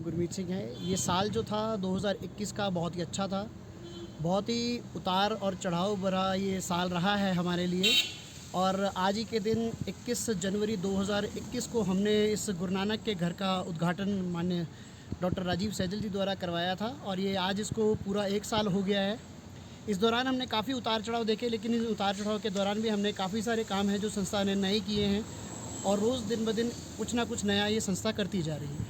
गुरमीत सिंह है। ये साल जो था 2021 का बहुत ही अच्छा था। बहुत ही उतार और चढ़ाव भरा ये साल रहा है हमारे लिए। और आज ही के दिन 21 जनवरी 2021 को हमने इस गुरु नानक के घर का उद्घाटन माननीय डॉक्टर राजीव सैजल जी द्वारा करवाया था और ये आज इसको पूरा 1 साल हो गया है। इस दौरान हमने काफ़ी उतार चढ़ाव देखे, लेकिन इस उतार चढ़ाव के दौरान भी हमने काफ़ी सारे काम हैं जो संस्था ने नए किए हैं और रोज़ दिन ब दिन कुछ ना कुछ नया ये संस्था करती जा रही है।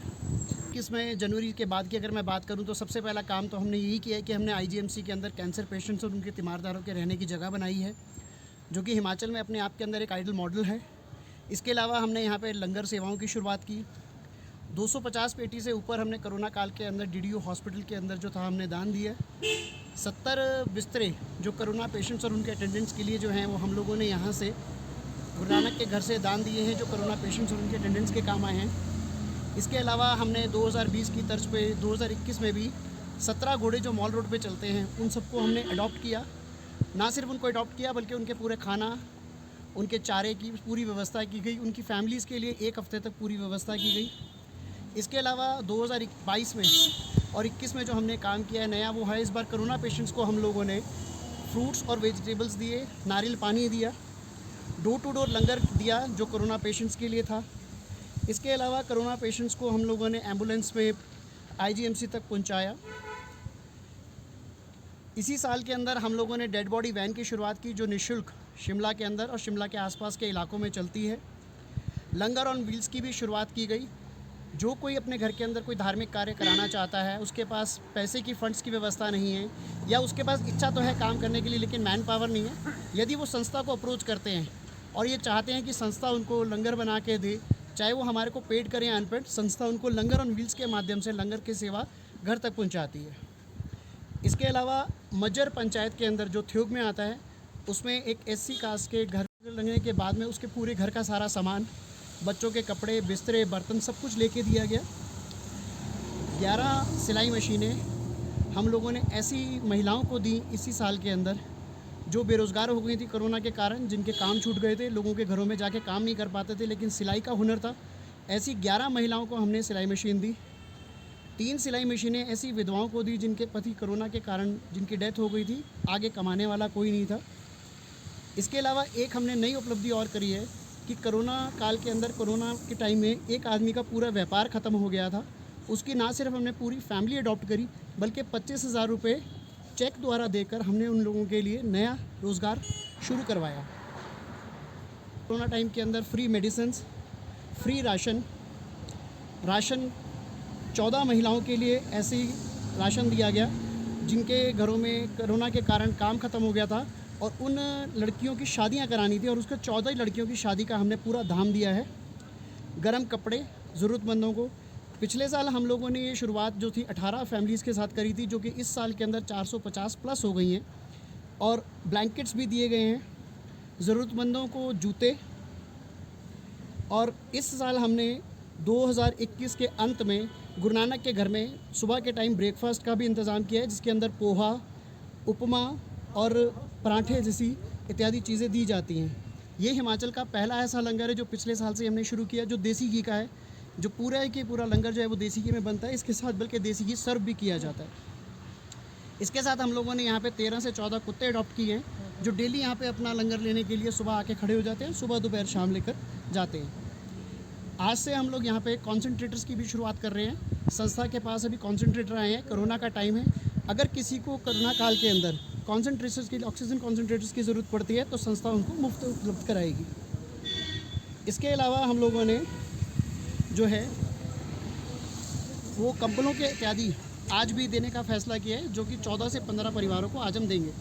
इसमें जनवरी के बाद की अगर मैं बात करूं तो सबसे पहला काम तो हमने यही किया है कि हमने आईजीएमसी के अंदर कैंसर पेशेंट्स और उनके तीमारदारों के रहने की जगह बनाई है, जो कि हिमाचल में अपने आप के अंदर एक आइडल मॉडल है। इसके अलावा हमने यहाँ पे लंगर सेवाओं की शुरुआत की। 250 पेटी से ऊपर हमने कोरोना काल के अंदर डीडीयू हॉस्पिटल के अंदर जो था हमने दान दिया। 70 बिस्तरे जो कोरोना पेशेंट्स और उनके अटेंडेंट्स के लिए जो हैं वो हम लोगों ने यहाँ से गुरु नानक के घर से दान दिए हैं, जो कोरोना पेशेंट्स और उनके अटेंडेंट्स के काम आए हैं। इसके अलावा हमने 2020 की तर्ज पे 2021 में भी 17 घोड़े जो मॉल रोड पे चलते हैं उन सबको हमने अडॉप्ट किया। ना सिर्फ उनको अडॉप्ट किया बल्कि उनके पूरे खाना, उनके चारे की पूरी व्यवस्था की गई। उनकी फैमिलीज़ के लिए 1 हफ्ते तक पूरी व्यवस्था की गई। इसके अलावा 2022 में और 21 में जो हमने काम किया है नया, वो है इस बार कोरोना पेशेंट्स को हम लोगों ने फ्रूट्स और वेजिटेबल्स दिए, नारियल पानी दिया, डोर टू डोर लंगर दिया जो कोरोना पेशेंट्स के लिए था। इसके अलावा कोरोना पेशेंट्स को हम लोगों ने एम्बुलेंस में आईजीएमसी तक पहुंचाया। इसी साल के अंदर हम लोगों ने डेड बॉडी वैन की शुरुआत की, जो निःशुल्क शिमला के अंदर और शिमला के आसपास के इलाकों में चलती है। लंगर ऑन व्हील्स की भी शुरुआत की गई। जो कोई अपने घर के अंदर कोई धार्मिक कार्य कराना चाहता है, उसके पास पैसे की फ़ंड्स की व्यवस्था नहीं है या उसके पास इच्छा तो है काम करने के लिए लेकिन मैन पावर नहीं है, यदि वो संस्था को अप्रोच करते हैं और ये चाहते हैं कि संस्था उनको लंगर बना के दे, चाहे वो हमारे को पेड करें या अनपेड, संस्था उनको लंगर ऑन व्हील्स के माध्यम से लंगर की सेवा घर तक पहुंचाती है। इसके अलावा मज्जर पंचायत के अंदर जो थ्योग में आता है, उसमें एक एससी कास्ट के घर लगने के बाद में उसके पूरे घर का सारा सामान, बच्चों के कपड़े, बिस्तरे, बर्तन सब कुछ लेके दिया गया। 11 सिलाई मशीनें हम लोगों ने ऐसी महिलाओं को दी इसी साल के अंदर जो बेरोज़गार हो गई थी कोरोना के कारण, जिनके काम छूट गए थे, लोगों के घरों में जाके काम नहीं कर पाते थे लेकिन सिलाई का हुनर था। ऐसी 11 महिलाओं को हमने सिलाई मशीन दी। 3 सिलाई मशीनें ऐसी विधवाओं को दी जिनके पति कोरोना के कारण जिनकी डेथ हो गई थी, आगे कमाने वाला कोई नहीं था। इसके अलावा एक हमने नई उपलब्धि और करी है कि कोरोना काल के अंदर, कोरोना के टाइम में एक आदमी का पूरा व्यापार ख़त्म हो गया था, उसकी ना सिर्फ हमने पूरी फैमिली अडॉप्ट करी बल्कि 25,000 रुपये चेक द्वारा देकर हमने उन लोगों के लिए नया रोज़गार शुरू करवाया। कोरोना टाइम के अंदर फ्री मेडिसिन्स, फ्री राशन 14 महिलाओं के लिए ऐसी राशन दिया गया जिनके घरों में कोरोना के कारण काम ख़त्म हो गया था और उन लड़कियों की शादियां करानी थी और उसके 14 लड़कियों की शादी का हमने पूरा धाम दिया है। गर्म कपड़े ज़रूरतमंदों को। पिछले साल हम लोगों ने ये शुरुआत जो थी 18 फैमिलीज़ के साथ करी थी, जो कि इस साल के अंदर 450 प्लस हो गई हैं और ब्लैंकेट्स भी दिए गए हैं, ज़रूरतमंदों को जूते। और इस साल हमने 2021 के अंत में गुरु नानक के घर में सुबह के टाइम ब्रेकफास्ट का भी इंतज़ाम किया है, जिसके अंदर पोहा, उपमा और पराठे जैसी इत्यादि चीज़ें दी जाती हैं। ये हिमाचल का पहला ऐसा लंगर है जो पिछले साल से हमने शुरू किया, जो देसी घी का है, जो पूरा के पूरा लंगर जो है वो देसी घी में बनता है। इसके साथ बल्कि देसी घी सर्व भी किया जाता है। इसके साथ हम लोगों ने यहाँ पे 13 से 14 कुत्ते अडॉप्ट किए हैं जो डेली यहाँ पे अपना लंगर लेने के लिए सुबह आके खड़े हो जाते हैं, सुबह दोपहर शाम लेकर जाते हैं। आज से हम लोग यहाँ पे कॉन्सेंट्रेटर्स की भी शुरुआत कर रहे हैं। संस्था के पास अभी कॉन्सेंट्रेटर आए हैं, कोरोना का टाइम है, अगर किसी को कोरोना काल के अंदर कॉन्सेंट्रेटर्स की, ऑक्सीजन कॉन्सेंट्रेटर्स की ज़रूरत पड़ती है तो संस्था उनको मुफ्त उपलब्ध कराएगी। इसके अलावा हम लोगों ने जो है वो कंबलों के इत्यादि आज भी देने का फ़ैसला किया है, जो कि 14 से 15 परिवारों को आज हम देंगे।